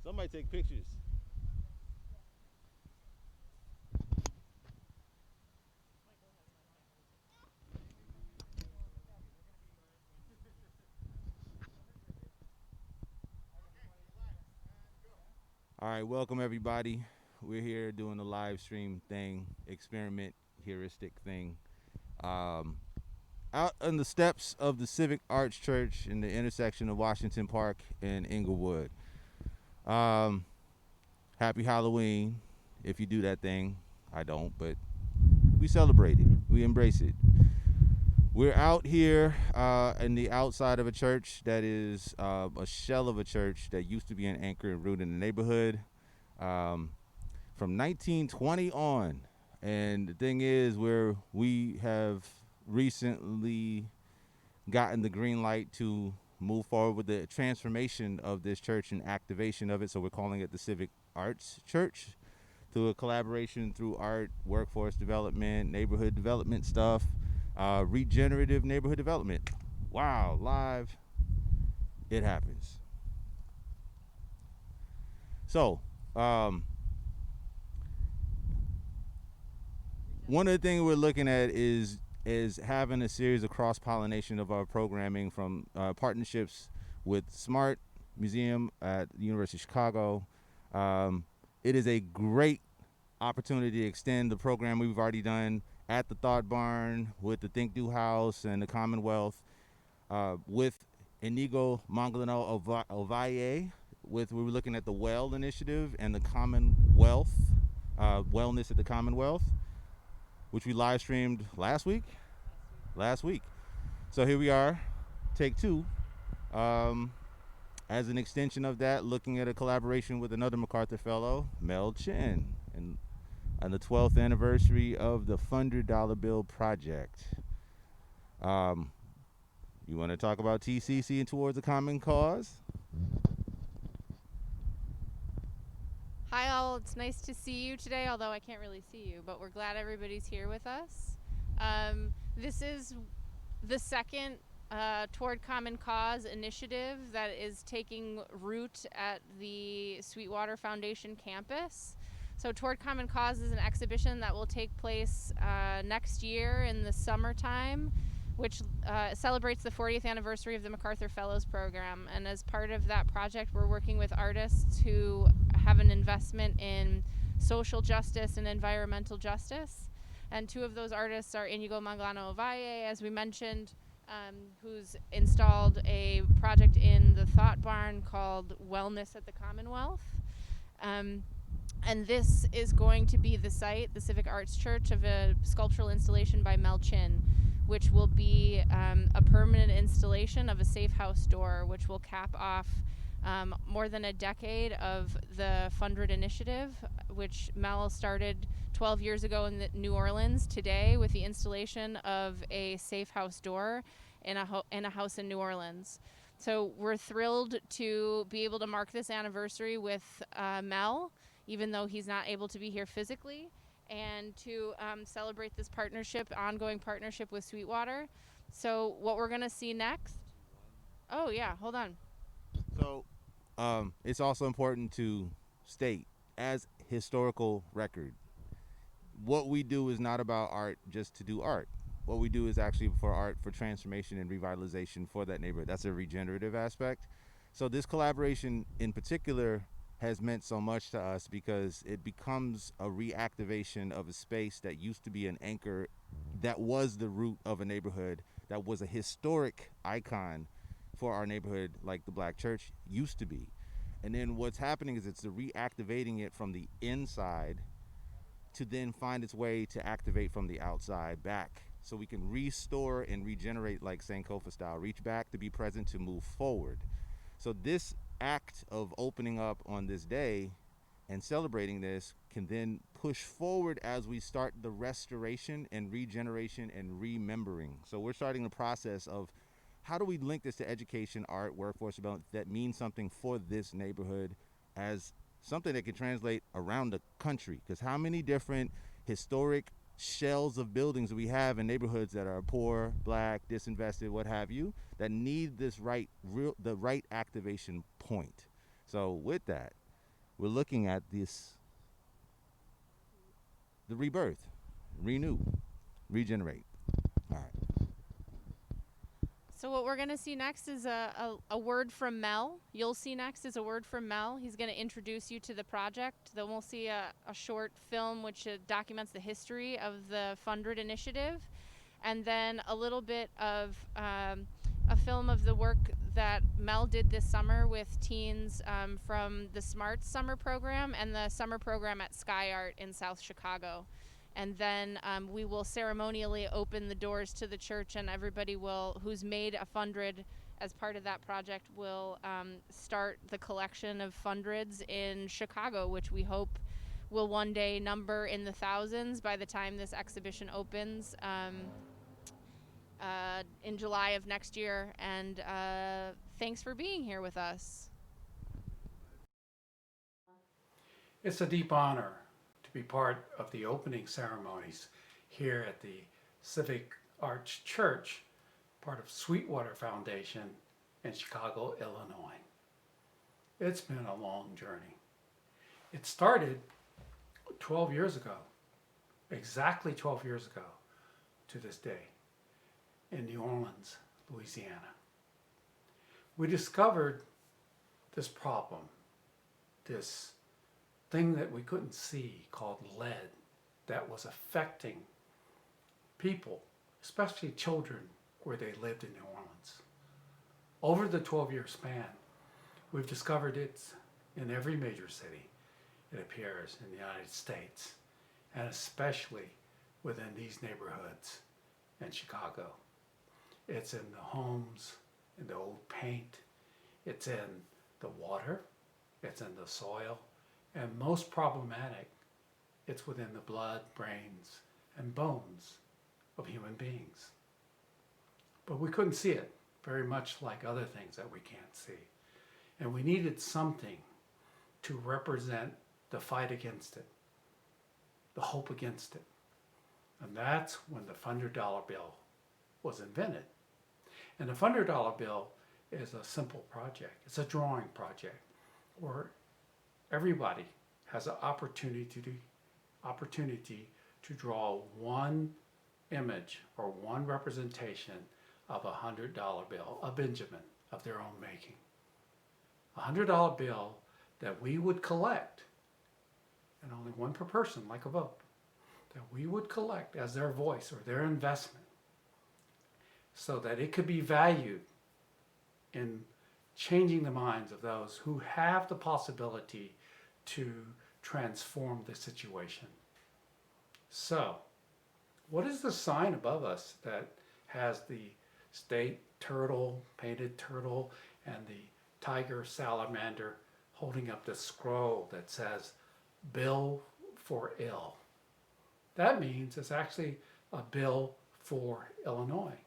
Somebody take pictures. All right, welcome everybody. We're here doing the live stream thing, experiment heuristic thing. Um, Out on the steps of the Civic Arts Church in the intersection of Washington Park and Inglewood. Um, Happy Halloween, if you do that thing. I don't, but we celebrate it. We embrace it. We're out here in the outside of a church that is a shell of a church that used to be an anchor and root in the neighborhood um, from 1920 on. And the thing is, where we have recently gotten the green light to move forward with the transformation of this church and activation of it. So we're calling it the Civic Arts Church, through a collaboration through art, workforce development, neighborhood development stuff, regenerative neighborhood development. Wow, live, it happens. So, one of the things we're looking at is having a series of cross pollination of our programming from partnerships with Smart Museum at the University of Chicago. It is a great opportunity to extend the program we've already done at the Thought Barn with the Think Do House and the Commonwealth, with Inigo Mangalino Ovalle. We were looking at the Well Initiative and the Commonwealth, Wellness at the Commonwealth, which we live streamed last week. So here we are, take two. As an extension of that, looking at a collaboration with another MacArthur Fellow, Mel Chin, and on the 12th anniversary of the Fundred Dollar Bill Project. You want to talk about TCC and Towards a Common Cause? Hi all, it's nice to see you today, although I can't really see you, but we're glad everybody's here with us. This is the second Toward Common Cause initiative that is taking root at the Sweetwater Foundation campus. So Toward Common Cause is an exhibition that will take place next year in the summertime, which celebrates the 40th anniversary of the MacArthur Fellows Program. And as part of that project, we're working with artists who have an investment in social justice and environmental justice. And two of those artists are Inigo Manglano Ovalle, as we mentioned, who's installed a project in the Thought Barn called Wellness at the Commonwealth. And this is going to be the site, the Civic Arts Church, of a sculptural installation by Mel Chin, which will be a permanent installation of a safe house door, which will cap off more than a decade of the Fundred initiative, which Mel started 12 years ago in New Orleans, today with the installation of a safe house door in a house in New Orleans. So we're thrilled to be able to mark this anniversary with Mel, even though he's not able to be here physically, and to celebrate this partnership, ongoing partnership with Sweetwater. So what we're gonna see next, oh yeah, hold on. So it's also important to state, as historical record, what we do is not about art just to do art. What we do is actually for art, for transformation and revitalization for that neighborhood. That's a regenerative aspect. So this collaboration in particular has meant so much to us because it becomes a reactivation of a space that used to be an anchor, that was the root of a neighborhood, that was a historic icon for our neighborhood, like the Black Church used to be. And then what's happening is it's the reactivating it from the inside to then find its way to activate from the outside back, so we can restore and regenerate, like Sankofa style, reach back to be present, to move forward. So this act of opening up on this day and celebrating this can then push forward as we start the restoration and regeneration and remembering. So we're starting the process of how do we link this to education, art, workforce development that means something for this neighborhood, as something that can translate around the country. Because how many different historic shells of buildings we have in neighborhoods that are poor, black, disinvested, what have you, that need this the right activation point. So with that, we're looking at the rebirth, renew, regenerate. All right. So what we're going to see next is a word from Mel. You'll see next is a word from Mel. He's going to introduce you to the project. Then we'll see a short film which documents the history of the Fundred initiative. And then a little bit of a film of the work that Mel did this summer with teens from the SMART summer program and the summer program at Sky Art in South Chicago. And then we will ceremonially open the doors to the church, and everybody who's made a Fundred as part of that project will start the collection of Fundreds in Chicago, which we hope will one day number in the thousands by the time this exhibition opens in July of next year. And thanks for being here with us. It's a deep honor to be part of the opening ceremonies here at the Civic Arts Church, part of Sweetwater Foundation in Chicago, Illinois. It's been a long journey. It started 12 years ago, exactly 12 years ago to this day, in New Orleans, Louisiana. We discovered this problem, this thing that we couldn't see called lead that was affecting people, especially children where they lived in New Orleans. Over the 12-year span, we've discovered it's in every major city. It appears in the United States, and especially within these neighborhoods in Chicago. It's in the homes, in the old paint, it's in the water, it's in the soil, and most problematic, it's within the blood, brains, and bones of human beings. But we couldn't see it, very much like other things that we can't see. And we needed something to represent the fight against it, the hope against it. And that's when the $100 bill was invented. And the $100 bill is a simple project. It's a drawing project where everybody has an opportunity to draw one image or one representation of a $100 bill, a Benjamin of their own making. A $100 bill that we would collect, and only one per person, like a vote, that we would collect as their voice or their investment so that it could be valued in changing the minds of those who have the possibility to transform the situation. So, what is the sign above us that has the state turtle, painted turtle, and the tiger salamander holding up the scroll that says, "Bill for Ill"? That means it's actually a bill for Illinois.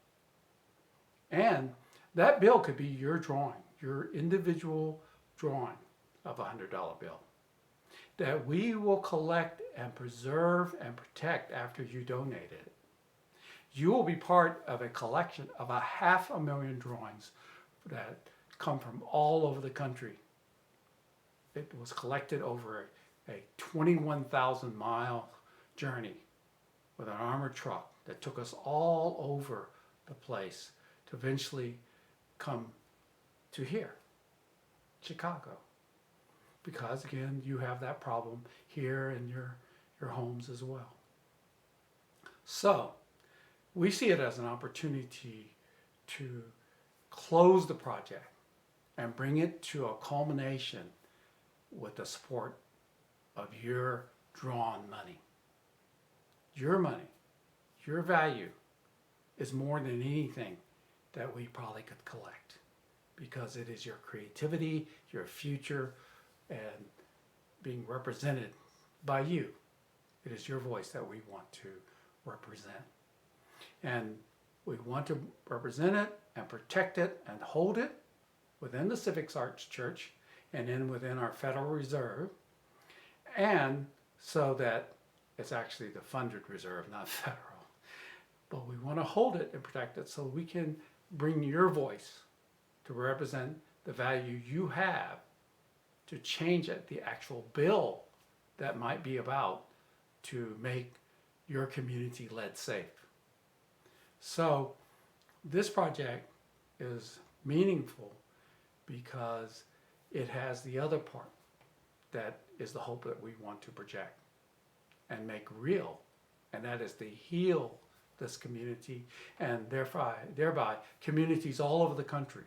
And that bill could be your drawing, your individual drawing of a $100 bill that we will collect and preserve and protect after you donate it. You will be part of a collection of 500,000 drawings that come from all over the country. It was collected over a 21,000 mile journey with an armored truck that took us all over the place to eventually come to here, Chicago. Because again, you have that problem here in your homes as well. So we see it as an opportunity to close the project and bring it to a culmination with the support of your drawn money. Your money, your value is more than anything that we probably could collect, because it is your creativity, your future, and being represented by you. It is your voice that we want to represent. And we want to represent it and protect it and hold it within the Civic Arts Church and then within our Federal Reserve, and so that it's actually the Fundred Reserve, not federal. But we want to hold it and protect it so we can bring your voice to represent the value you have to change it, the actual bill that might be about to make your community lead safe. So this project is meaningful because it has the other part that is the hope that we want to project and make real, and that is to heal this community and thereby communities all over the country.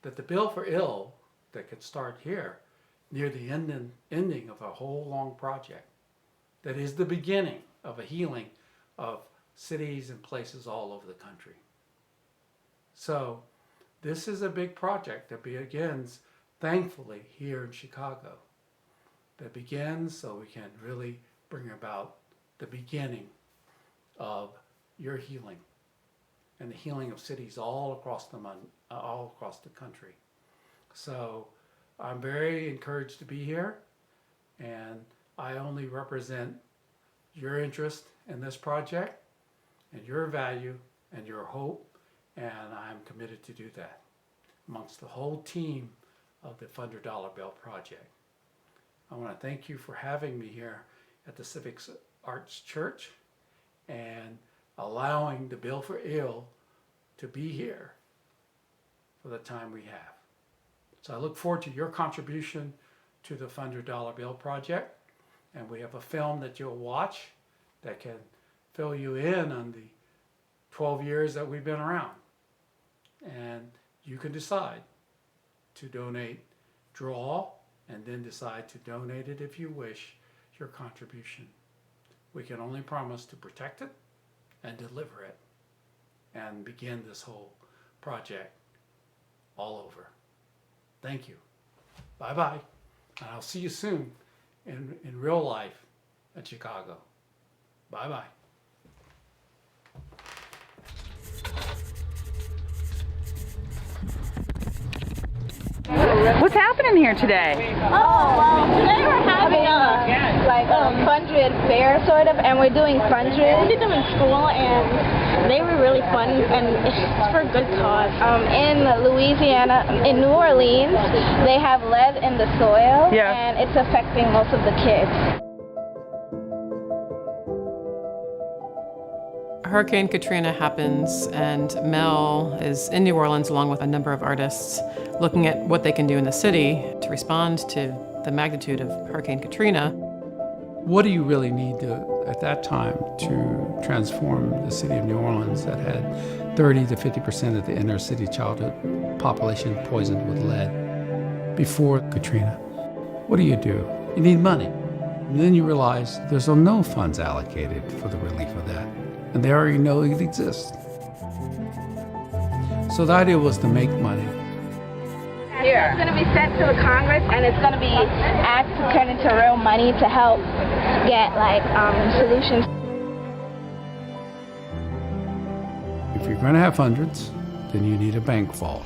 That the bill for ill that could start here near the ending of a whole long project that is the beginning of a healing of cities and places all over the country. So this is a big project that begins, thankfully, here in Chicago. That begins so we can really bring about the beginning of your healing and the healing of cities all across the country. So I'm very encouraged to be here, and I only represent your interest in this project and your value and your hope, and I'm committed to do that amongst the whole team of the Fundred Bill Project. I want to thank you for having me here at the Civic Arts Church and allowing the Bill for Ill to be here for the time we have. So I look forward to your contribution to the Fundred Bill Project, and we have a film that you'll watch that can fill you in on the 12 years that we've been around. And you can decide to donate, draw, and then decide to donate it if you wish, your contribution. We can only promise to protect it and deliver it and begin this whole project all over. Thank you. Bye-bye. And I'll see you soon in real life in Chicago. Bye-bye. What's happening here today? Oh, well, today we're having a Fundred fair, sort of, and we're doing Fundred. We did them in school, and they were really fun, and it's for a good cause. In Louisiana, in New Orleans, they have lead in the soil, and it's affecting most of the kids. Hurricane Katrina happens, and Mel is in New Orleans along with a number of artists looking at what they can do in the city to respond to the magnitude of Hurricane Katrina. What do you really need at that time to transform the city of New Orleans that had 30 to 50% of the inner city childhood population poisoned with lead before Katrina? What do? You need money. And then you realize there's no funds allocated for the relief of that. And they already know it exists. So the idea was to make money. Here. It's going to be sent to the Congress, and it's going to be asked to turn into real money to help get solutions. If you're going to have hundreds, then you need a bank vault.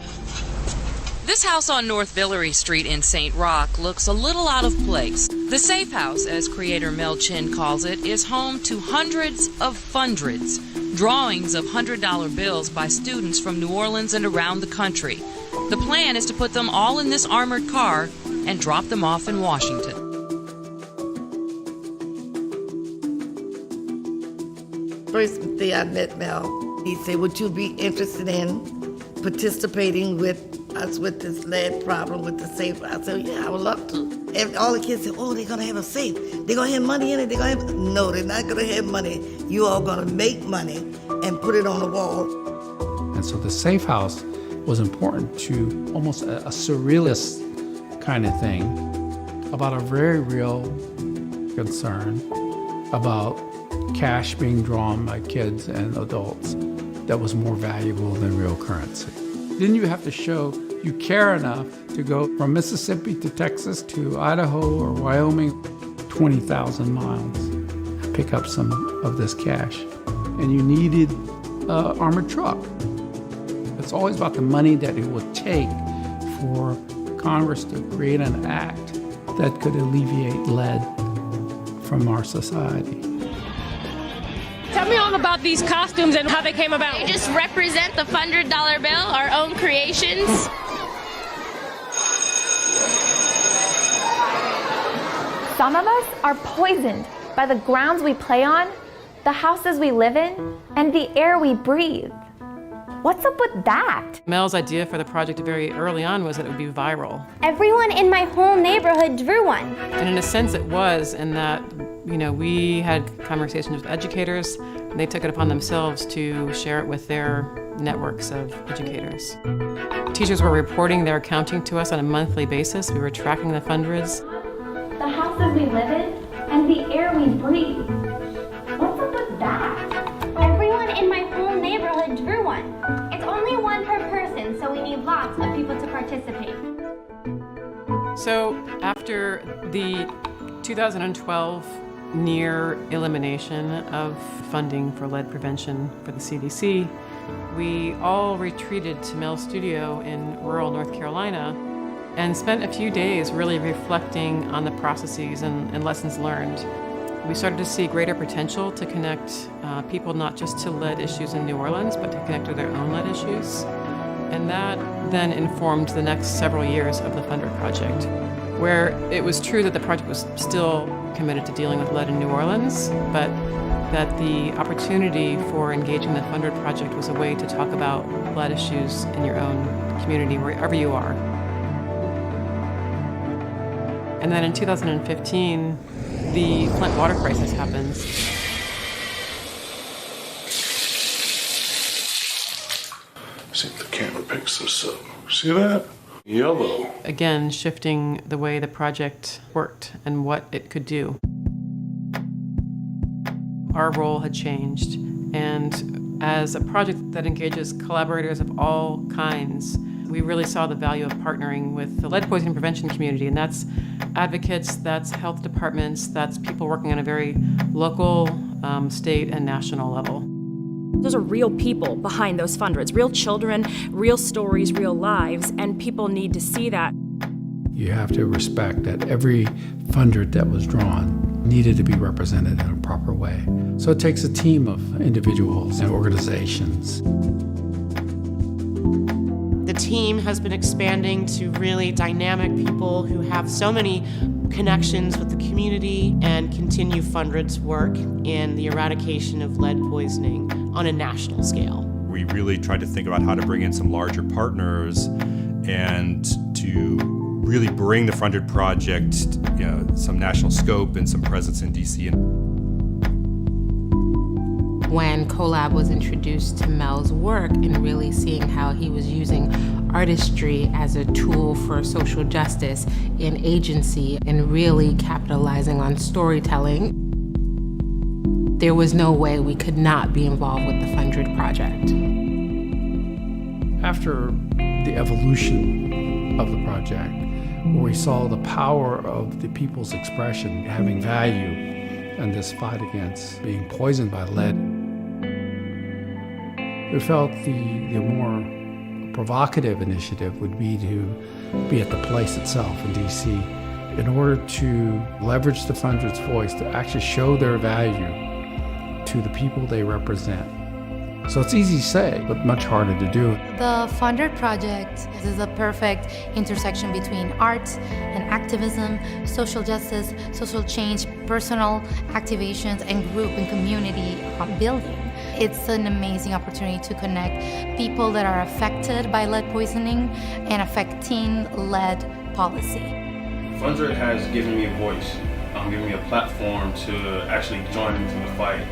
This house on North Villeray Street in St. Roch looks a little out of place. The Safe House, as creator Mel Chin calls it, is home to hundreds of Fundreds, drawings of $100 bills by students from New Orleans and around the country. The plan is to put them all in this armored car and drop them off in Washington. First day I met Mel, he said, would you be interested in participating with us with this lead problem with the safe? I said, yeah, I would love to. And all the kids said, oh, they're going to have a safe. They're going to have money in it. No, they're not going to have money. You all going to make money and put it on the wall. And so the Safe House was important to almost a surrealist kind of thing about a very real concern about cash being drawn by kids and adults that was more valuable than real currency. Then you have to show you care enough to go from Mississippi to Texas to Idaho or Wyoming, 20,000 miles, pick up some of this cash. And you needed an armored truck. It's always about the money that it would take for Congress to create an act that could alleviate lead from our society. Tell me all about these costumes and how they came about. They just represent the $100 bill, our own creations. Some of us are poisoned by the grounds we play on, the houses we live in, and the air we breathe. What's up with that? Mel's idea for the project very early on was that it would be viral. Everyone in my whole neighborhood drew one. And in a sense it was, in that, we had conversations with educators, and they took it upon themselves to share it with their networks of educators. Teachers were reporting their accounting to us on a monthly basis. We were tracking the Fundreds. The houses we live in, and the air we breathe. What's up with that? Everyone in my whole neighborhood drew one. It's only one per person, so we need lots of people to participate. So after the 2012 near elimination of funding for lead prevention for the CDC, we all retreated to Mel's studio in rural North Carolina and spent a few days really reflecting on the processes and lessons learned. We started to see greater potential to connect people not just to lead issues in New Orleans, but to connect to their own lead issues. And that then informed the next several years of the Fundred project, where it was true that the project was still committed to dealing with lead in New Orleans, but that the opportunity for engaging the Fundred project was a way to talk about lead issues in your own community, wherever you are. And then in 2015, the Flint water crisis happens. See if the camera picks this up. See that? Yellow. Again, shifting the way the project worked and what it could do. Our role had changed, and as a project that engages collaborators of all kinds, we really saw the value of partnering with the lead poisoning prevention community, and that's advocates, that's health departments, that's people working on a very local, state, and national level. Those are real people behind those Fundreds, real children, real stories, real lives, and people need to see that. You have to respect that every Fundred that was drawn needed to be represented in a proper way. So it takes a team of individuals and organizations. The team has been expanding to really dynamic people who have so many connections with the community and continue Fundred's work in the eradication of lead poisoning on a national scale. We really tried to think about how to bring in some larger partners and to really bring the Fundred project, some national scope and some presence in DC. When Collab was introduced to Mel's work and really seeing how he was using artistry as a tool for social justice in agency and really capitalizing on storytelling, there was no way we could not be involved with the Fundred project. After the evolution of the project, where we saw the power of the people's expression having value in this fight against being poisoned by lead, we felt the more provocative initiative would be to be at the place itself in DC in order to leverage the Fundred's voice to actually show their value to the people they represent. So it's easy to say, but much harder to do. The Fundred project is a perfect intersection between art and activism, social justice, social change, personal activations, and group and community building. It's an amazing opportunity to connect people that are affected by lead poisoning and affecting lead policy. Fundred has given me a voice, given me a platform to actually join into the fight.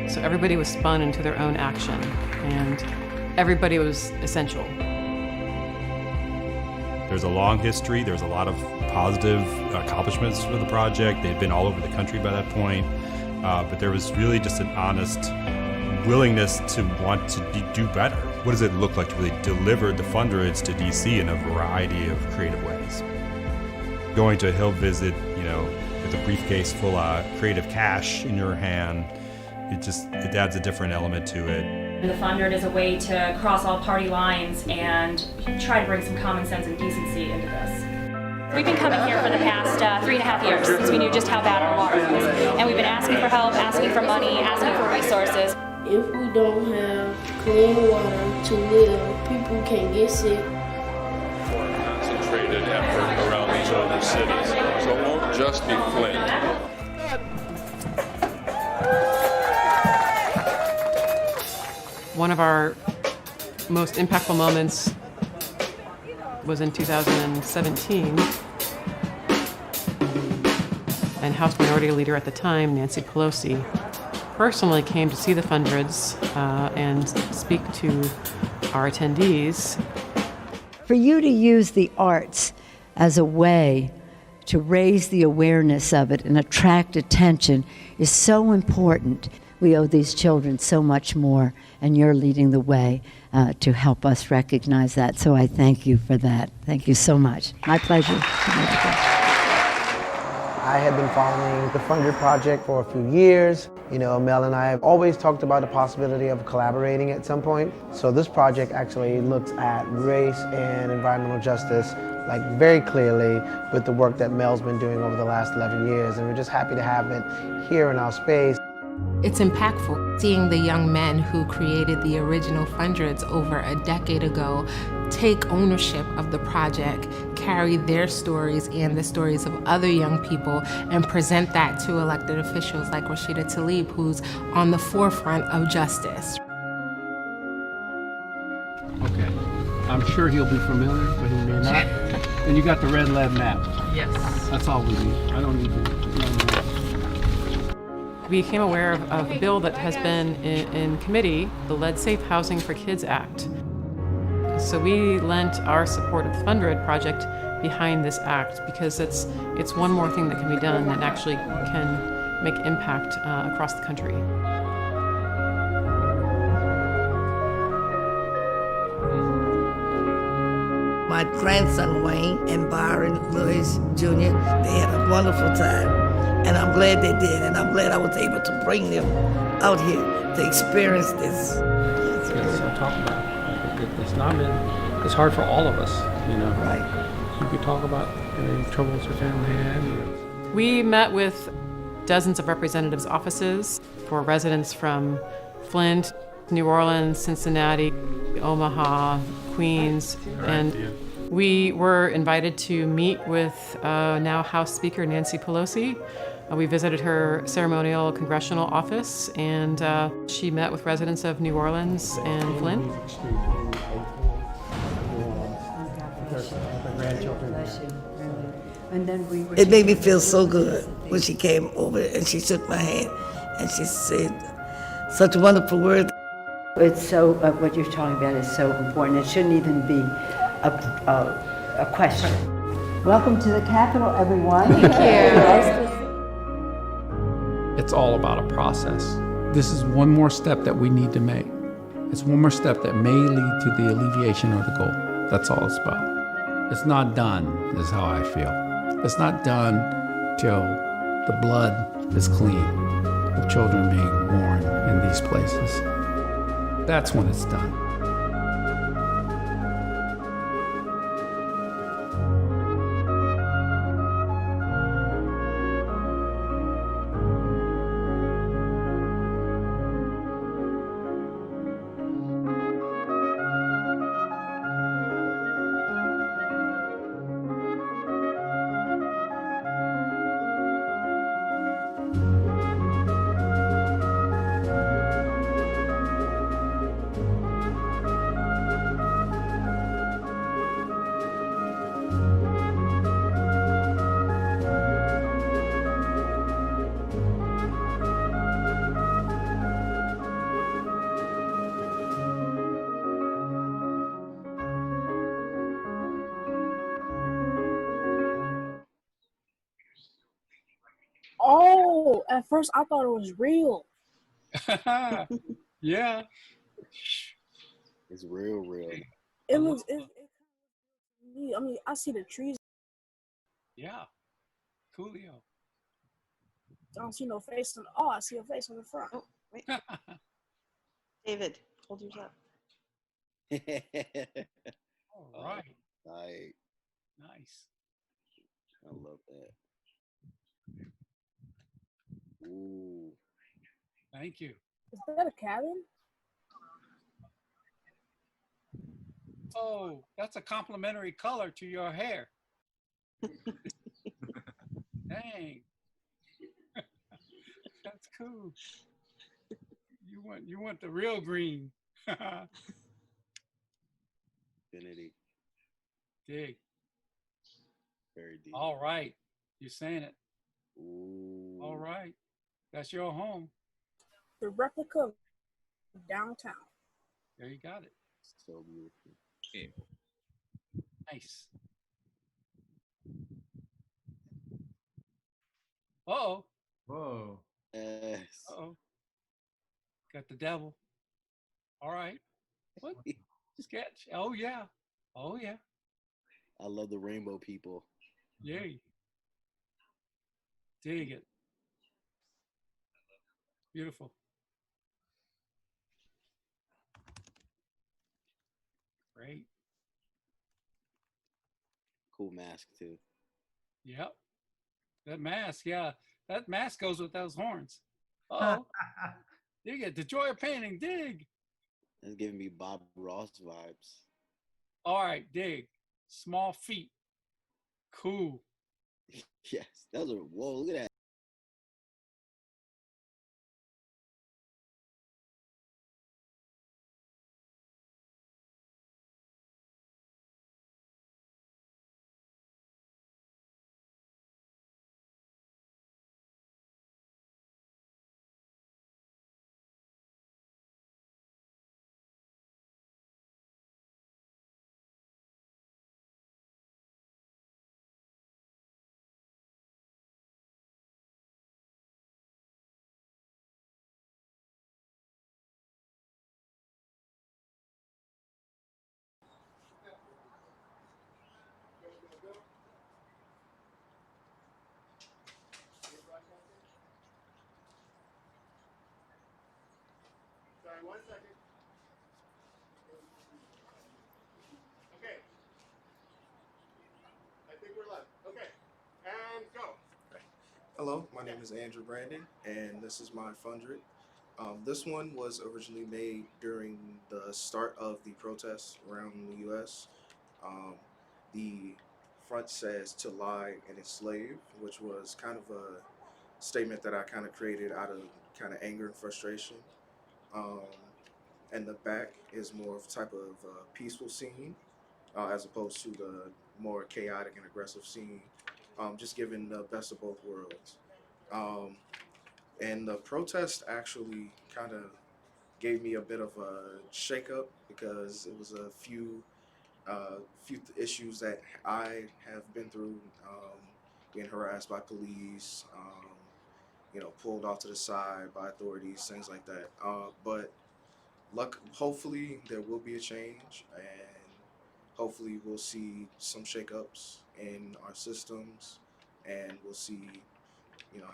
So everybody was spun into their own action, and everybody was essential. There's a long history. There's a lot of positive accomplishments for the project. They'd been all over the country by that point, but there was really just an honest willingness to want to do better. What does it look like to really deliver the Fundreds to DC in a variety of creative ways? Going to a Hill visit, with a briefcase full of creative cash in your hand, it adds a different element to it. The Fundred is a way to cross all party lines and try to bring some common sense and decency into this. We've been coming here for the past 3.5 years since we knew just how bad our water was. And we've been asking for help, asking for money, asking for resources. If we don't have clean water to live, people can get sick. For a concentrated effort around these other cities. So it won't just be Flint. One of our most impactful moments was in 2017. And House Minority Leader at the time, Nancy Pelosi, personally came to see the Fundreds and speak to our attendees. For you to use the arts as a way to raise the awareness of it and attract attention is so important. We owe these children so much more, and you're leading the way to help us recognize that. So I thank you for that. Thank you so much. My pleasure. I have been following the Fundred project for a few years. You know, Mel and I have always talked about the possibility of collaborating at some point. So this project actually looks at race and environmental justice like very clearly with the work that Mel's been doing over the last 11 years. And we're just happy to have it here in our space. It's impactful seeing the young men who created the original Fundreds over a decade ago take ownership of the project, carry their stories and the stories of other young people, and present that to elected officials like Rashida Tlaib, who's on the forefront of justice. Okay, I'm sure he'll be familiar, but he may not. And you got the red lead map. Yes. That's all we need. I don't need to know more. We became aware of a bill that has been in committee, the Lead Safe Housing for Kids Act. So we lent our support of the Fundred project behind this act because it's one more thing that can be done that actually can make impact across the country. My grandson Wayne and Byron Lewis Jr., they had a wonderful time. And I'm glad they did, and I'm glad I was able to bring them out here to experience this. Yes, so talk about it. It's not been, it's hard for all of us, you know. Right. You could talk about any troubles your family had. We met with dozens of representatives' offices for residents from Flint, New Orleans, Cincinnati, Omaha, Queens, and we were invited to meet with now House Speaker Nancy Pelosi. We visited her ceremonial congressional office, and she met with residents of New Orleans and Flint. It made me feel so good when she came over and she shook my hand and she said such wonderful words. It's so, what you're talking about is so important. It shouldn't even be a question. Welcome to the Capitol, everyone. Thank you. It's all about a process. This is one more step that we need to make. It's one more step that may lead to the alleviation of the goal. That's all it's about. It's not done, is how I feel. It's not done till the blood is clean of children being born in these places. That's when it's done. Oh, at first I thought it was real. Yeah. It's real. It looks. I mean, I see the trees. Yeah. Coolio. I don't see no face on. Oh, I see a face on the front. Oh, wait. David, hold yours up. All right. Nice. I love that. Ooh. Thank you. Is that a cabin? Oh, that's a complimentary color to your hair. Dang. That's cool. You want the real green. Infinity. Dig. Very deep. All right. You're saying it. Ooh. All right. That's your home. The replica of downtown. There you got it. So beautiful. Yeah. Nice. Uh-oh. Whoa. Yes. Uh-oh. Got the devil. All right. What? Sketch. Oh, yeah. Oh, yeah. I love the rainbow people. Yay. Dig it. Beautiful. Great. Cool mask too. Yep. That mask, yeah. That mask goes with those horns. Uh-oh. Dig it. The joy of painting. Dig. That's giving me Bob Ross vibes. All right. Dig. Small feet. Cool. Yes. Those are, whoa, look at that. Sorry, 1 second. Okay. I think we're live. Okay. And go. Hello, my name is Andrew Brandon, and this is my Fundred. This one was originally made during the start of the protests around the U.S. The front says "to lie and enslave," which was kind of a statement that I kind of created out of kind of anger and frustration. And the back is more of type of peaceful scene, as opposed to the more chaotic and aggressive scene. Just giving the best of both worlds. And the protest actually kind of gave me a bit of a shakeup because it was a few issues that I have been through, being harassed by police, pulled off to the side by authorities, things like that. But hopefully there will be a change, and hopefully we'll see some shakeups in our systems, and we'll see,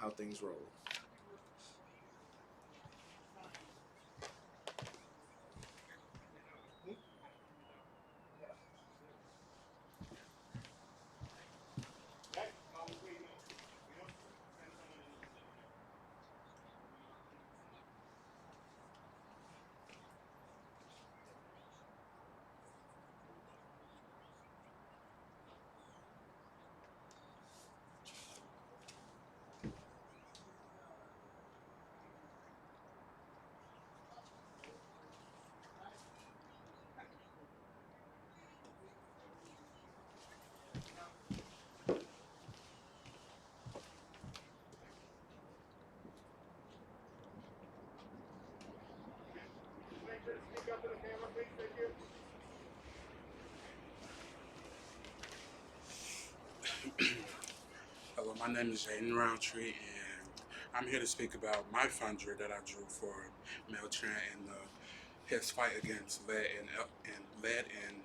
how things roll. Speak up to the camera, please. Thank you. Hello, my name is Jaden Roundtree, and I'm here to speak about my Fundred that I drew for Mel Chan and his fight against lead in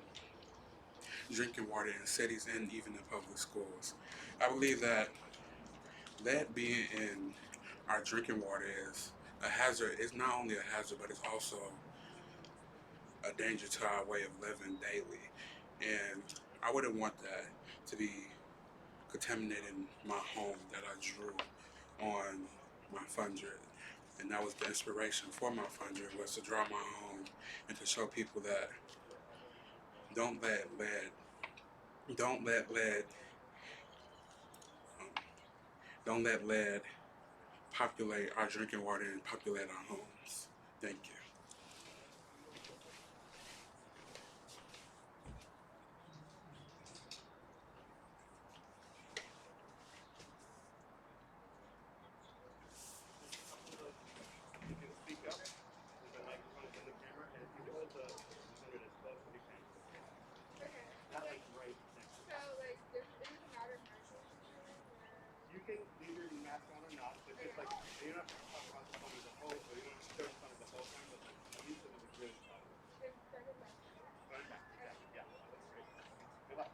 drinking water in cities and even in public schools. I believe that lead being in our drinking water is a hazard. It's not only a hazard, but it's also a danger to our way of living daily. And I wouldn't want that to be contaminating my home that I drew on my Fundred. And that was the inspiration for my Fundred, was to draw my home and to show people that don't let lead don't let lead populate our drinking water and populate our homes. Thank you. You can speak up. The microphone is in the camera, and if you hold the Fundred as close as you can. Okay. Not like right next to you. So, like, it doesn't matter if mask on you can leave your mask on or not. It's just like, you don't have to talk about the phone as a whole, so you don't have to show the phone as the whole time, but like, use it as a good front and back. Front and back, exactly. Yeah, that's great. Good luck.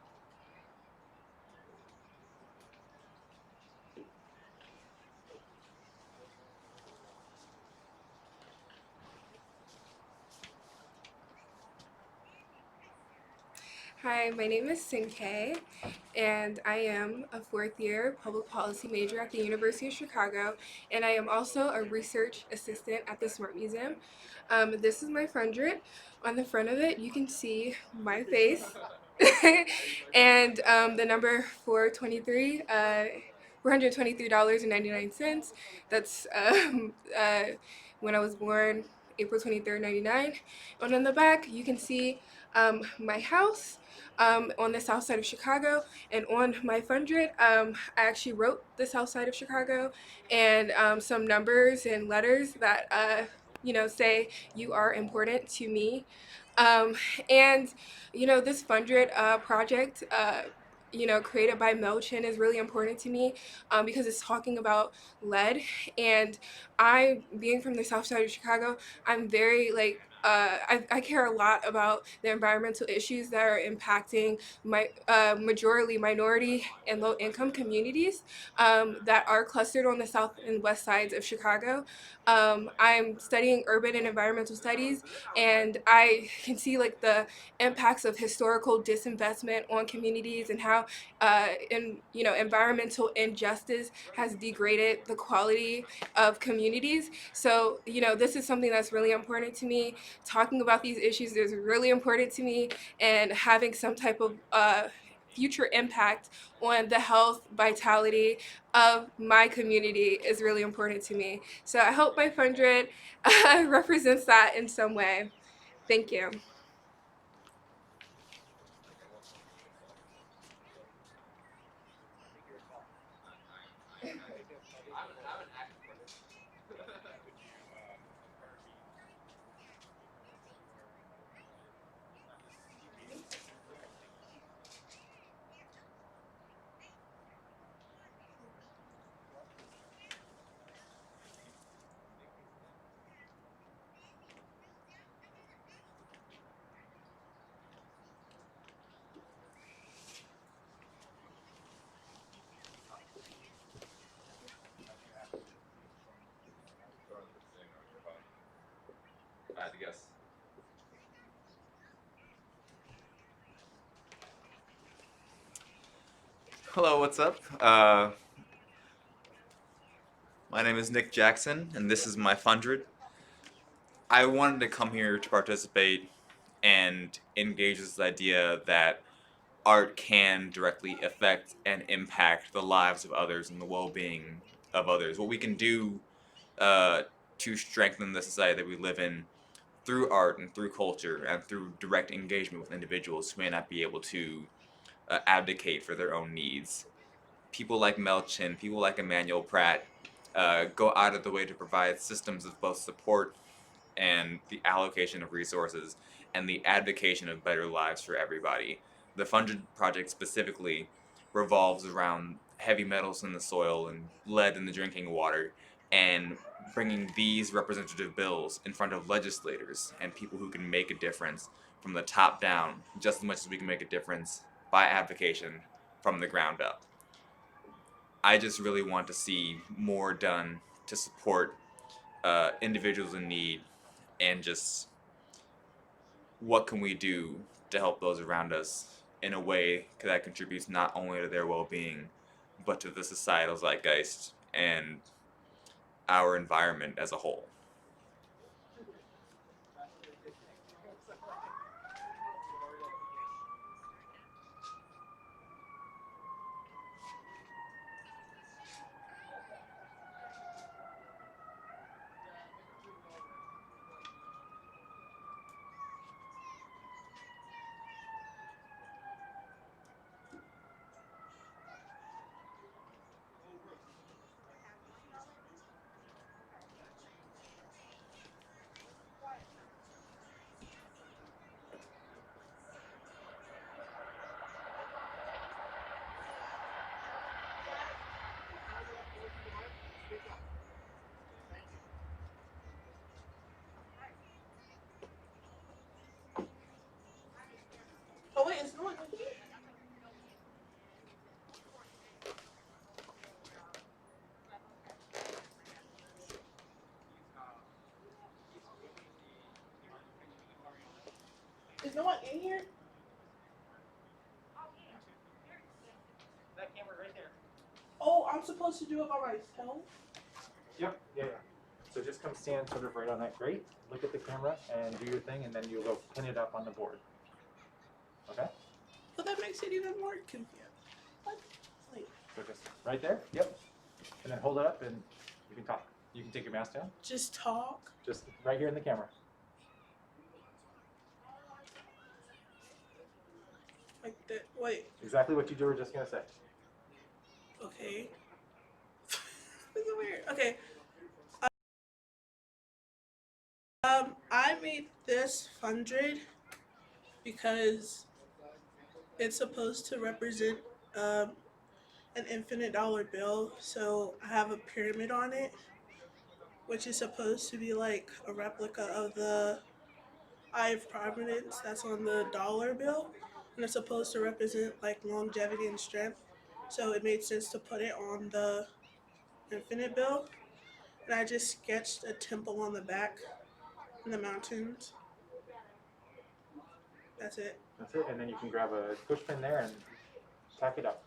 Hi, my name is Sinkay, and I am a fourth year public policy major at the University of Chicago, and I am also a research assistant at the Smart Museum. This is my Fundred. On the front of it, you can see my face and the number 423, $423.99. That's when I was born, April 23rd, 99. And on the back, you can see my house on the south side of Chicago, and on my Fundred, I actually wrote the south side of Chicago and some numbers and letters that say you are important to me. And this Fundred project, created by Mel Chin is really important to me because it's talking about lead. And I, being from the south side of Chicago, I'm very I care a lot about the environmental issues that are impacting my majorly minority and low income communities that are clustered on the south and west sides of Chicago. I'm studying urban and environmental studies, and I can see like the impacts of historical disinvestment on communities and how environmental injustice has degraded the quality of communities. So this is something that's really important to me. Talking about these issues is really important to me, and having some type of future impact on the health, vitality of my community is really important to me. So I hope my Fundred represents that in some way. Thank you. I had to guess. Hello, what's up? My name is Nick Jackson, and this is my Fundred. I wanted to come here to participate and engage this idea that art can directly affect and impact the lives of others and the well-being of others. What we can do to strengthen the society that we live in through art and through culture and through direct engagement with individuals who may not be able to advocate for their own needs. People like Mel Chin, people like Emmanuel Pratt go out of the way to provide systems of both support and the allocation of resources and the advocacy of better lives for everybody. The Fundred project specifically revolves around heavy metals in the soil and lead in the drinking water, and bringing these representative bills in front of legislators and people who can make a difference from the top down just as much as we can make a difference by advocation from the ground up. I just really want to see more done to support individuals in need, and just what can we do to help those around us in a way that contributes not only to their well-being, but to the societal zeitgeist and our environment as a whole. Is no one in here? That camera right there. Oh, I'm supposed to do it by myself? Yep, yeah. So just come stand sort of right on that grate, look at the camera, and do your thing, and then you'll go pin it up on the board. Okay? Well, that makes it even more confusing. What? Wait. So just right there, yep. And then hold it up, and you can talk. You can take your mask down. Just talk? Just right here in the camera. Like that? Wait. Exactly what you were just gonna say. Okay. This is weird. Okay. I made this Fundred because it's supposed to represent an infinite dollar bill. So I have a pyramid on it, which is supposed to be like a replica of the Eye of Providence that's on the dollar bill, and it's supposed to represent like longevity and strength. So it made sense to put it on the infinite bill, and I just sketched a temple on the back in the mountains. That's it. That's it, and then you can grab a push pin there and tack it up.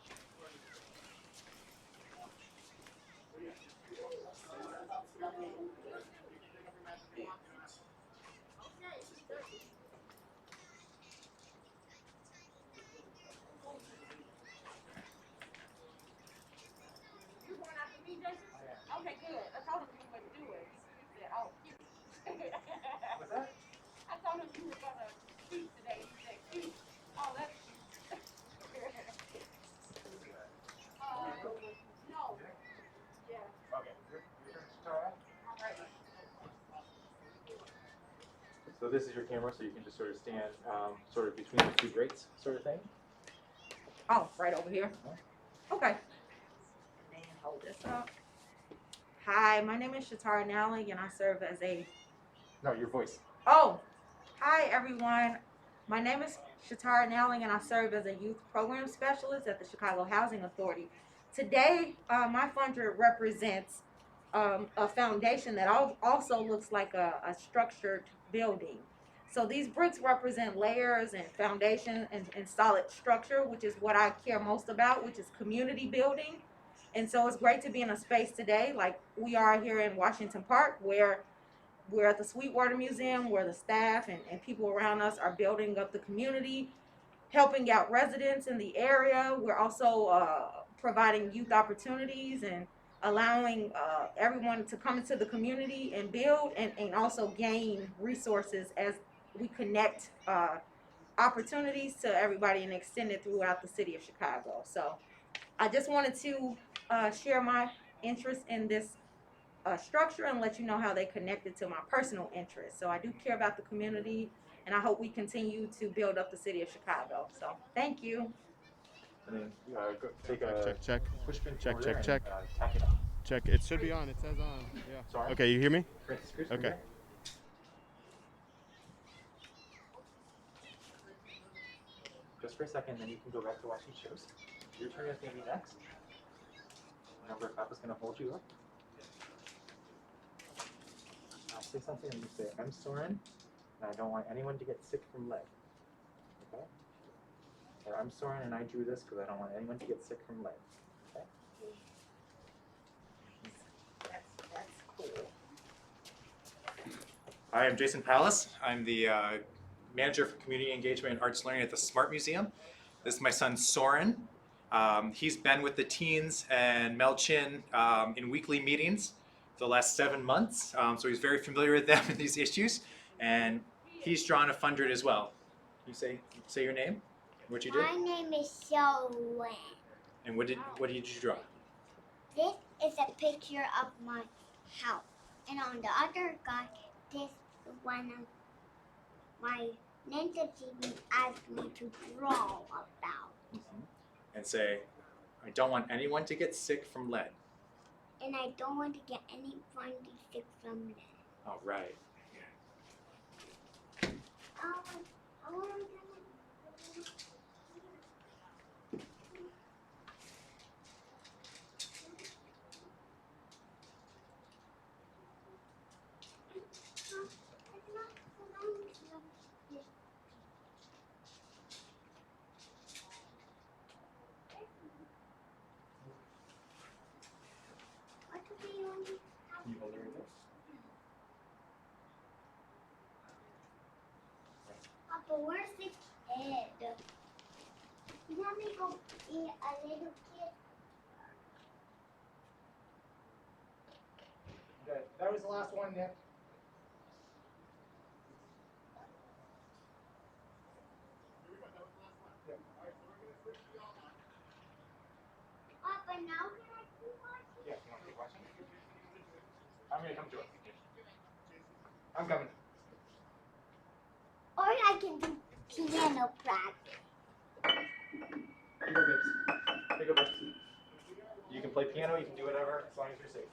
Okay, good. I told him you were going to do it. He said, oh, cute. What's that? I told him you were going to speak today. He said, cute. Oh, that's cute. No. Yeah. Okay. All right. So this is your camera, so you can just sort of stand sort of between the two grates, sort of thing. Oh, right over here. Okay. And hold this up. Hi, my name is Shatara Nally, and I serve as a... No, your voice. Oh, hi everyone. My name is Shatara Nally, and I serve as a youth program specialist at the Chicago Housing Authority. Today, my Fundred represents a foundation that also looks like a structured building. So these bricks represent layers and foundation and solid structure, which is what I care most about, which is community building. And so it's great to be in a space today like we are here in Washington Park, where we're at the Sweetwater Museum, where the staff and people around us are building up the community, helping out residents in the area. We're also providing youth opportunities and allowing everyone to come into the community and build and also gain resources as we connect opportunities to everybody and extend it throughout the city of Chicago. So I just wanted to share my interest in this structure and let you know how they connected to my personal interests. So I do care about the community, and I hope we continue to build up the city of Chicago. So thank you. And then go take a check. push pin Check, over check, there check. and tack it up. Check. It should be on. It says on. Yeah. Sorry? Okay, you hear me? Francis Chris, Okay. here. Just for a second, then you can go back to watching shows. Your turn is going to be next. Remember, Papa's going to hold you up. I'll say something and you say, I'm Soren, and I don't want anyone to get sick from lead. Okay? Or I'm Soren and I drew this because I don't want anyone to get sick from lead. Okay? That's cool. Hi, I'm Jason Pallas. I'm the manager for community engagement and arts learning at the Smart Museum. This is my son Soren. He's been with the teens and Mel Chin in weekly meetings for the last 7 months, so he's very familiar with them and these issues. And he's drawn a Fundred as well. You say your name, what you did, My name is Soren. and what did you draw? This is a picture of my house. And on the other guy, this is one of my Ninja TV asked me to draw about. And say, I don't want anyone to get sick from lead. And I don't want to get any funny sick from this. All right. I want to But where's the kid? You want me to go eat a little kid? Okay, that was the last one, Nick. But now can I keep watching? Yeah, you want to keep watching? I'm gonna come to it. I'm coming. Or I can do piano practice. Here you go, babes. Here you go, babes. You can play piano, you can do whatever, as long as you're safe.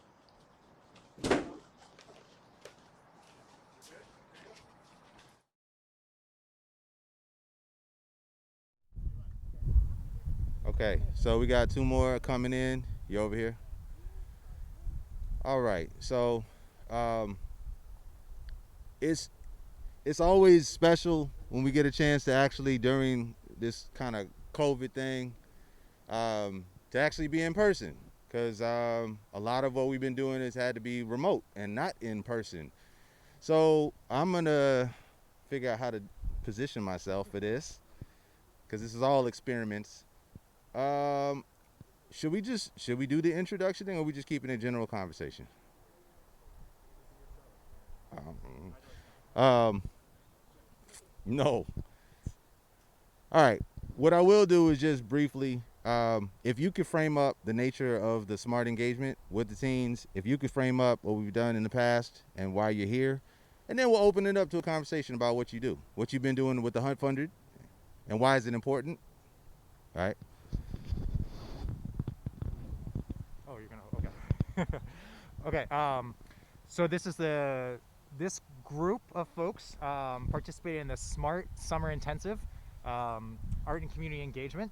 Okay, so we got 2 more coming in. You over here? All right, so it's always special when we get a chance to actually, during this kind of COVID thing, to actually be in person, because a lot of what we've been doing has had to be remote and not in person. So I'm gonna figure out how to position myself for this, because this is all experiments. Should we do the introduction thing, or are we just keeping a general conversation? No. All right. What I will do is just briefly, if you could frame up the nature of the SMART engagement with the teens, if you could frame up what we've done in the past and why you're here, and then we'll open it up to a conversation about what you do, what you've been doing with the Hunt Fundred, and why is it important. All right. Oh, you're gonna, okay. Okay, so this is this group of folks participating in the SMART Summer Intensive, Art and Community Engagement.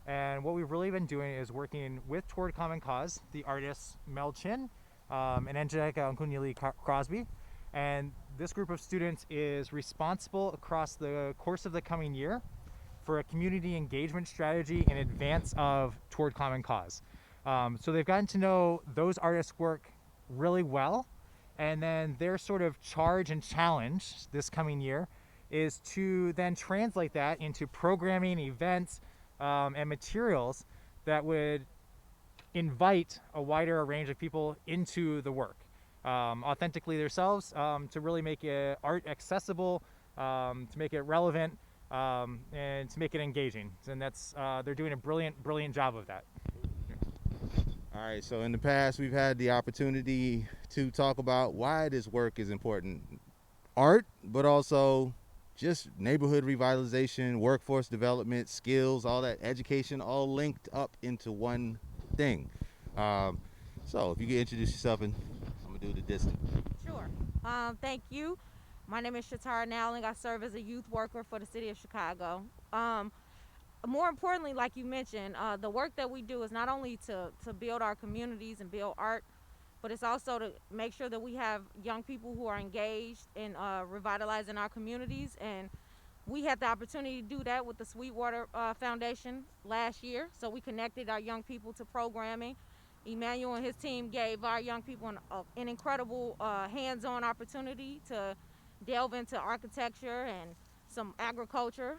And what we've really been doing is working with Toward Common Cause, the artists Mel Chin and Angelica Nkunyili Crosby. And this group of students is responsible across the course of the coming year for a community engagement strategy in advance of Toward Common Cause. So they've gotten to know those artists' work really well, and then their sort of charge and challenge this coming year is to then translate that into programming, events, and materials that would invite a wider range of people into the work, authentically themselves, to really make art accessible, to make it relevant, and to make it engaging. And that's they're doing a brilliant job of that. All right, so in the past we've had the opportunity to talk about why this work is important. Art, but also just neighborhood revitalization, workforce development, skills, all that education, all linked up into one thing. So if you could introduce yourself, and I'm gonna do the distance. Sure. Thank you. My name is Shatara Nowling. I serve as a youth worker for the city of Chicago. More importantly, like you mentioned, the work that we do is not only to build our communities and build art, but it's also to make sure that we have young people who are engaged in revitalizing our communities. And we had the opportunity to do that with the Sweetwater Foundation last year. So we connected our young people to programming. Emmanuel and his team gave our young people an incredible hands-on opportunity to delve into architecture and some agriculture.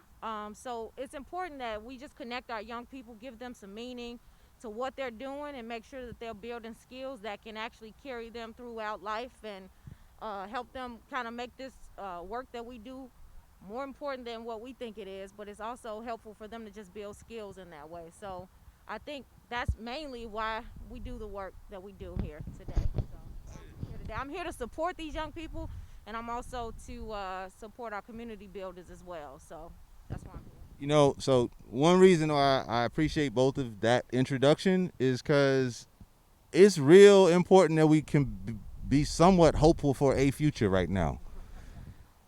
So it's important that we just connect our young people, give them some meaning to what they're doing, and make sure that they're building skills that can actually carry them throughout life and help them kind of make this work that we do more important than what we think it is, but it's also helpful for them to just build skills in that way. So I think that's mainly why we do the work that we do here today. I'm here to support these young people, and I'm also to support our community builders as well. So that's why I'm here. You know, so one reason why I appreciate both of that introduction is because it's real important that we can be somewhat hopeful for a future right now.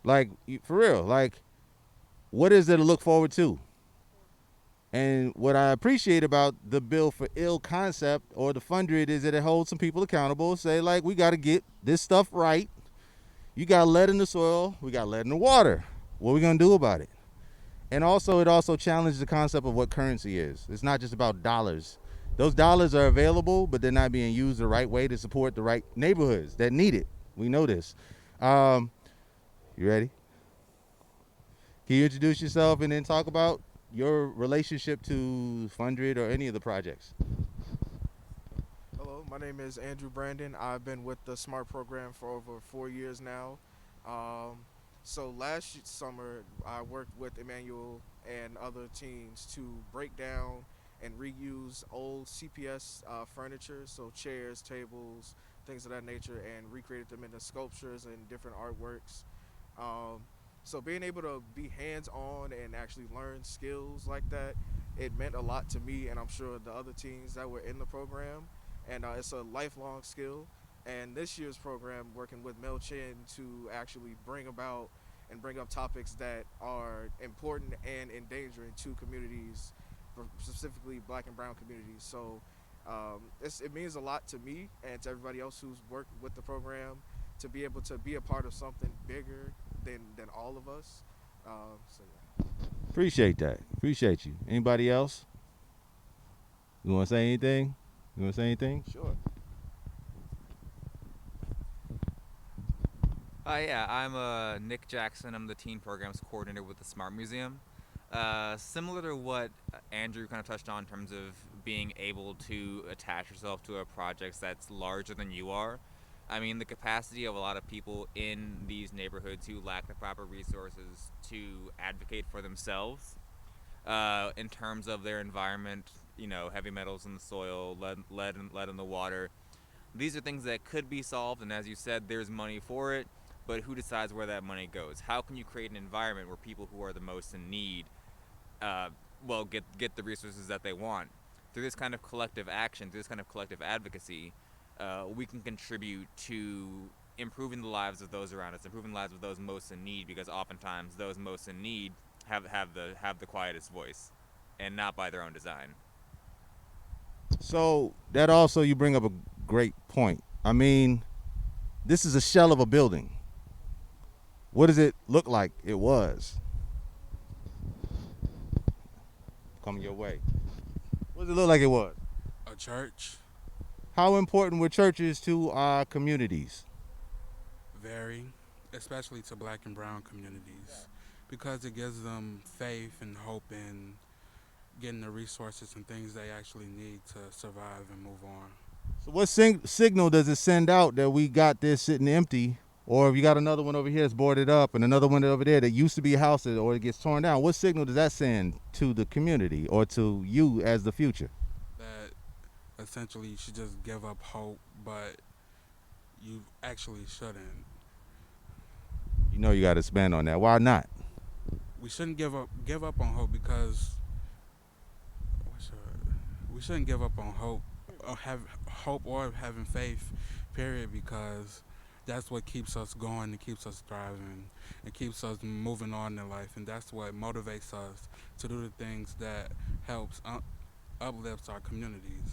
Like, for real, like, what is there to look forward to? And what I appreciate about the Bill for Ill concept, or the Fundred, is that it holds some people accountable. Say, like, we got to get this stuff right. You got lead in the soil, we got lead in the water. What are we going to do about it? And also, it also challenges the concept of what currency is. It's not just about dollars. Those dollars are available, but they're not being used the right way to support the right neighborhoods that need it. We know this. You ready? Can you introduce yourself and then talk about your relationship to Fundred or any of the projects? Hello, my name is Andrew Brandon. I've been with the SMART program for over 4 years now. So last summer, I worked with Emmanuel and other teams to break down and reuse old CPS furniture, so chairs, tables, things of that nature, and recreated them into sculptures and different artworks. Um, so being able to be hands-on and actually learn skills like that, it meant a lot to me, and I'm sure the other teams that were in the program. And it's a lifelong skill. And this year's program, working with Mel Chin to actually bring about and bring up topics that are important and endangering to communities, specifically Black and Brown communities. So it means a lot to me and to everybody else who's worked with the program to be able to be a part of something bigger than all of us. Yeah. Appreciate that. Appreciate you. Anybody else? You want to say anything? You want to say anything? Sure. Yeah, I'm Nick Jackson. I'm the teen programs coordinator with the Smart Museum. Similar to what Andrew kind of touched on in terms of being able to attach yourself to a project that's larger than you are. I mean, the capacity of a lot of people in these neighborhoods who lack the proper resources to advocate for themselves in terms of their environment, you know, heavy metals in the soil, lead in the water. These are things that could be solved, and as you said, there's money for it, but who decides where that money goes? How can you create an environment where people who are the most in need get the resources that they want? Through this kind of collective action, through this kind of collective advocacy, we can contribute to improving the lives of those around us, improving the lives of those most in need, because oftentimes those most in need have the quietest voice, and not by their own design. So that also, you bring up a great point. I mean, this is a shell of a building. What does it look like it was? Coming your way. What does it look like it was? A church. How important were churches to our communities? Very, especially to Black and Brown communities, because it gives them faith and hope in getting the resources and things they actually need to survive and move on. So what signal does it send out that we got this sitting empty, or if you got another one over here that's boarded up and another one over there that used to be a house or it gets torn down, what signal does that send to the community or to you as the future? That essentially you should just give up hope, but you actually shouldn't. You know you got to expand on that. Why not? We shouldn't give up on hope because we shouldn't give up on hope or have hope or having faith, period, because that's what keeps us going and keeps us thriving and keeps us moving on in life, and that's what motivates us to do the things that helps uplifts our communities.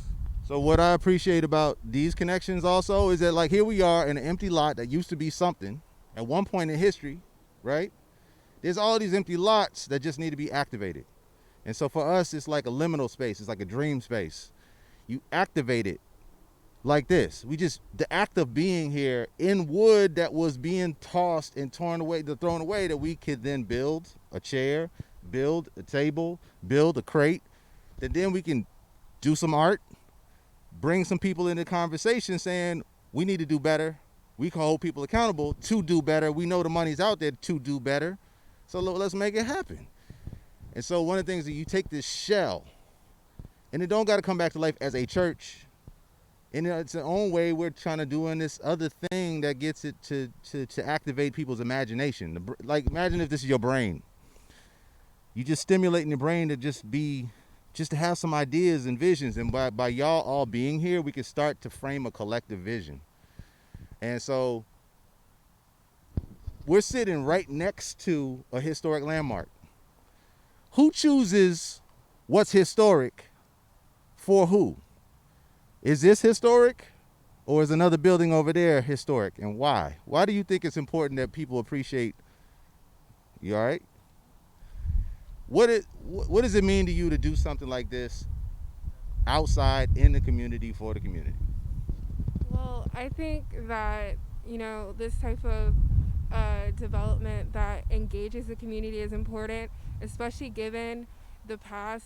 So what I appreciate about these connections also is that, like, here we are in an empty lot that used to be something at one point in history, right? There's all these empty lots that just need to be activated. And so for us, it's like a liminal space. It's like a dream space. You activate it like this. The act of being here in wood that was being tossed and thrown away, that we could then build a chair, build a table, build a crate, that then we can do some art, bring some people into conversation saying, we need to do better. We can hold people accountable to do better. We know the money's out there to do better. So let's make it happen. And so one of the things that you take this shell, and it don't got to come back to life as a church. In its own way, we're trying to do this other thing that gets it to activate people's imagination. Like, imagine if this is your brain. You just stimulating your brain to just to have some ideas and visions. And by y'all all being here, we can start to frame a collective vision. And so we're sitting right next to a historic landmark. Who chooses what's historic for who? Is this historic, or is another building over there historic, and why? Why do you think it's important that people appreciate? You all right? What does it mean to you to do something like this outside, in the community, for the community? Well, I think that, this type of development that engages the community is important, especially given the past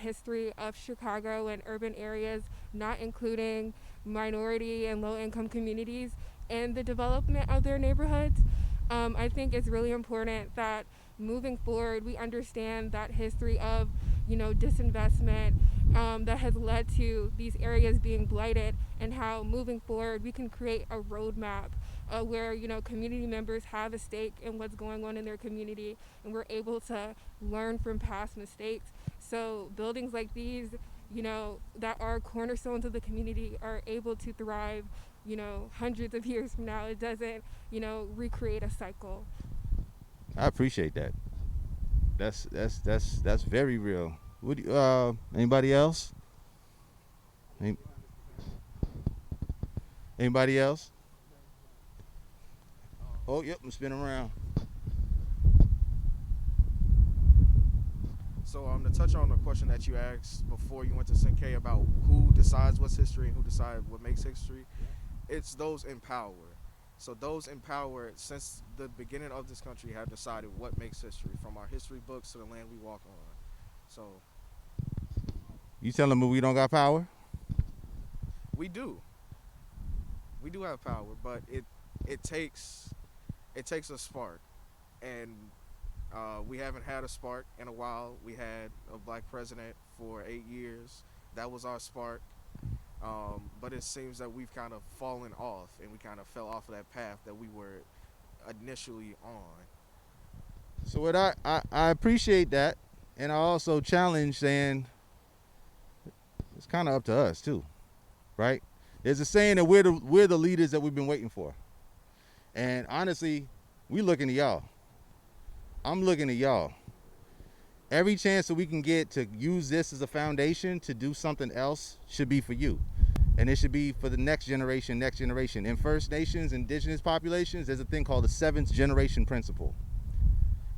history of Chicago and urban areas, not including minority and low-income communities in the development of their neighborhoods. I think it's really important that moving forward, we understand that history of, disinvestment that has led to these areas being blighted, and how moving forward we can create a roadmap where, community members have a stake in what's going on in their community, and we're able to learn from past mistakes. So buildings like these, that are cornerstones of the community are able to thrive, hundreds of years from now. It doesn't, recreate a cycle. I appreciate that. That's very real. Would you, anybody else? Anybody else? Oh, yep, I'm spinning around. So to touch on the question that you asked before you went to Sinkei about who decides what's history and who decides what makes history, it's those in power. So those in power, since the beginning of this country, have decided what makes history, from our history books to the land we walk on. So You telling me we don't got power? we do have power, but it takes a spark, and we haven't had a spark in a while. We had a black president for 8 years. That was our spark. But it seems that we've kind of fallen off, and we kind of fell off of that path that we were initially on. So what I appreciate that, and I also challenge saying it's kind of up to us too, right? There's a saying that we're the leaders that we've been waiting for, and honestly, we looking to y'all. I'm looking at y'all. Every chance that we can get to use this as a foundation to do something else should be for you. And it should be for the next generation. In First Nations, indigenous populations, there's a thing called the 7th generation principle.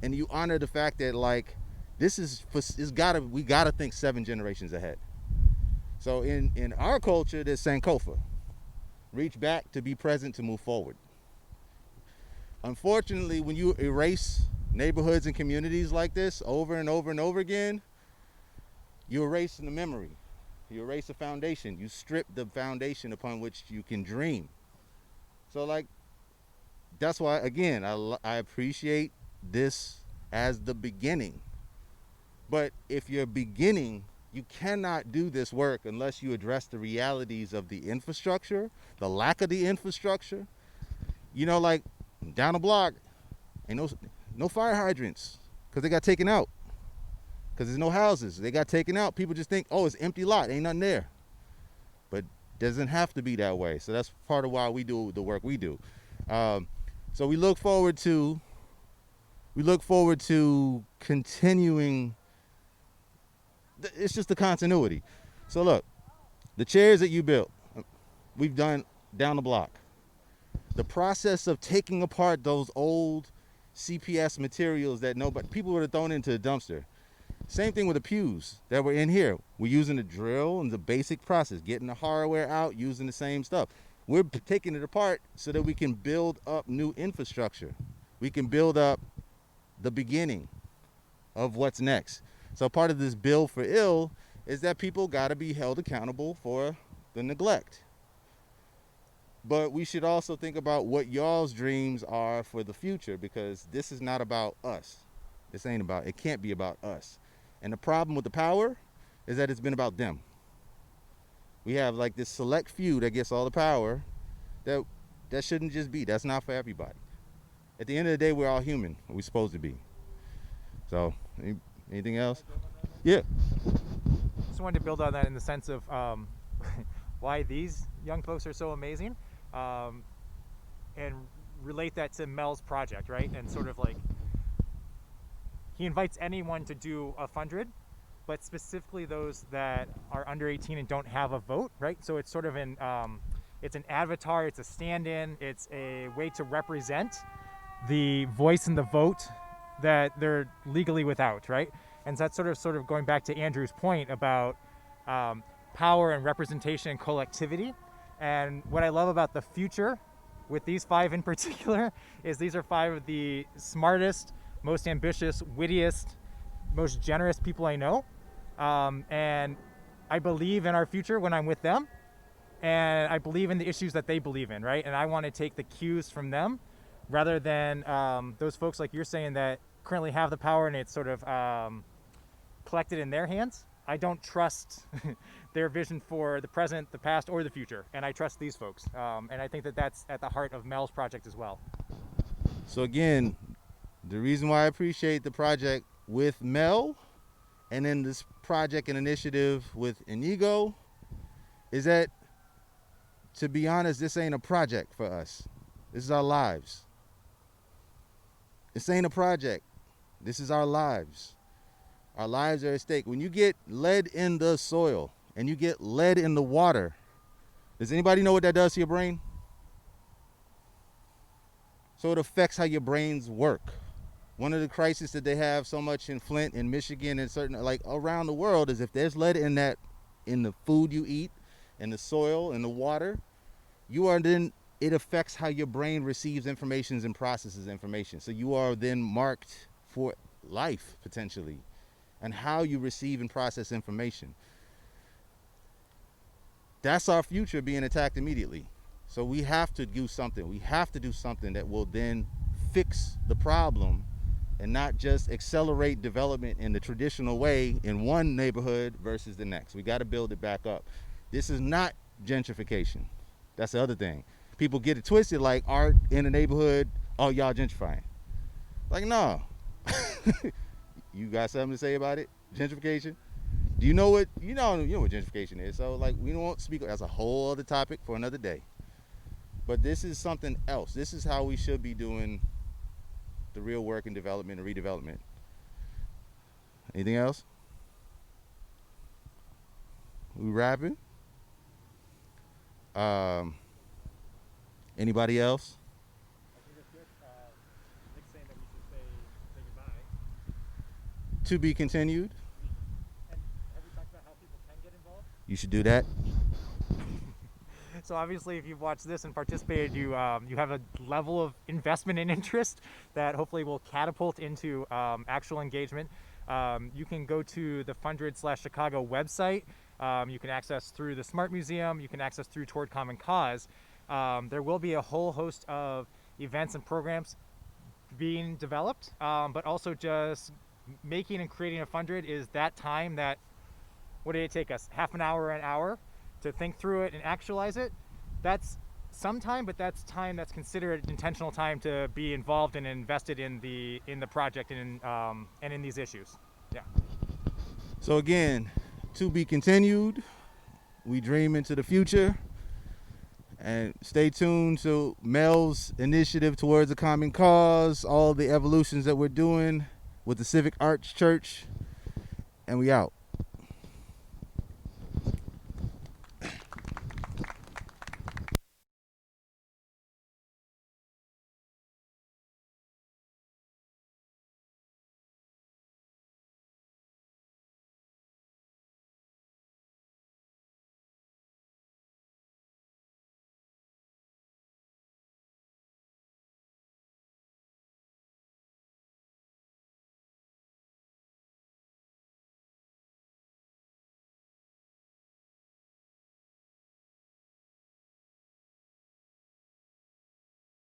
And you honor the fact that, like, we gotta think 7 generations ahead. So in our culture, there's Sankofa. Reach back to be present to move forward. Unfortunately, when you erase neighborhoods and communities like this over and over and over again, you erase the memory. You erase the foundation. You strip the foundation upon which you can dream. So, like, that's why, again, I appreciate this as the beginning. But if you're beginning, you cannot do this work unless you address the realities of the infrastructure, the lack of the infrastructure. Like, down the block, ain't no fire hydrants because they got taken out. Because there's no houses. They got taken out. People just think, oh, it's empty lot. Ain't nothing there. But it doesn't have to be that way. So that's part of why we do the work we do. So we look forward to continuing. It's just the continuity. So look, the chairs that you built, we've done down the block. The process of taking apart those old CPS materials that people would have thrown into the dumpster. Same thing with the pews that were in here. We're using the drill and the basic process, getting the hardware out, using the same stuff. We're taking it apart so that we can build up new infrastructure. We can build up the beginning of what's next. So part of this bill for ill is that people got to be held accountable for the neglect. But we should also think about what y'all's dreams are for the future, because this is not about us. It can't be about us. And the problem with the power is that it's been about them. We have like this select few that gets all the power that shouldn't just be. That's not for everybody. At the end of the day, we're all human. We're supposed to be. So, anything else? Yeah. Just wanted to build on that in the sense of why these young folks are so amazing, and relate that to Mel's project, right? And sort of like, he invites anyone to do a Fundred, but specifically those that are under 18 and don't have a vote, right? So it's sort of it's an avatar, it's a stand-in, it's a way to represent the voice and the vote that they're legally without, right? And so that's sort of going back to Andrew's point about power and representation and collectivity. And what I love about the future with these 5 in particular is these are 5 of the smartest, most ambitious, wittiest, most generous people I know. And I believe in our future when I'm with them. And I believe in the issues that they believe in, right? And I want to take the cues from them rather than those folks like you're saying that currently have the power and it's sort of collected in their hands. I don't trust their vision for the present, the past, or the future, and I trust these folks. And I think that that's at the heart of Mel's project as well. So again, the reason why I appreciate the project with Mel and then this project and initiative with Inigo is that, to be honest, this ain't a project for us. This is our lives. This ain't a project. This is our lives. Our lives are at stake. When you get lead in the soil and you get lead in the water, does anybody know what that does to your brain? So it affects how your brains work. One of the crises that they have so much in Flint, in Michigan, and certain, like around the world, is if there's lead in that, in the food you eat, in the soil, in the water, it affects how your brain receives information and processes information. So you are then marked for life, potentially, and how you receive and process information. That's our future being attacked immediately. So we have to do something. We have to do something that will then fix the problem and not just accelerate development in the traditional way in one neighborhood versus the next. We got to build it back up. This is not gentrification. That's the other thing. People get it twisted, like art in a neighborhood, oh, y'all gentrifying. Like, no. You got something to say about it? Gentrification? Do you know what what gentrification is? So like, we won't speak. That's a whole other topic for another day. But this is something else. This is how we should be doing the real work and development and redevelopment. Anything else? We wrapping? Anybody else? To be continued. You should do that. So obviously, if you've watched this and participated, you have a level of investment and interest that hopefully will catapult into actual engagement. You can go to the Fundred/Chicago website. You can access through the Smart Museum. You can access through Toward Common Cause. There will be a whole host of events and programs being developed, but also just making and creating a Fundred is that time that, what did it take us? Half an hour, an hour to think through it and actualize it. That's some time, but that's time that's considered intentional time to be involved and invested in the project and in these issues. Yeah. So again, to be continued. We dream into the future. And stay tuned to Mel's initiative towards a common cause, all the evolutions that we're doing with the Civic Arts Church, and we out.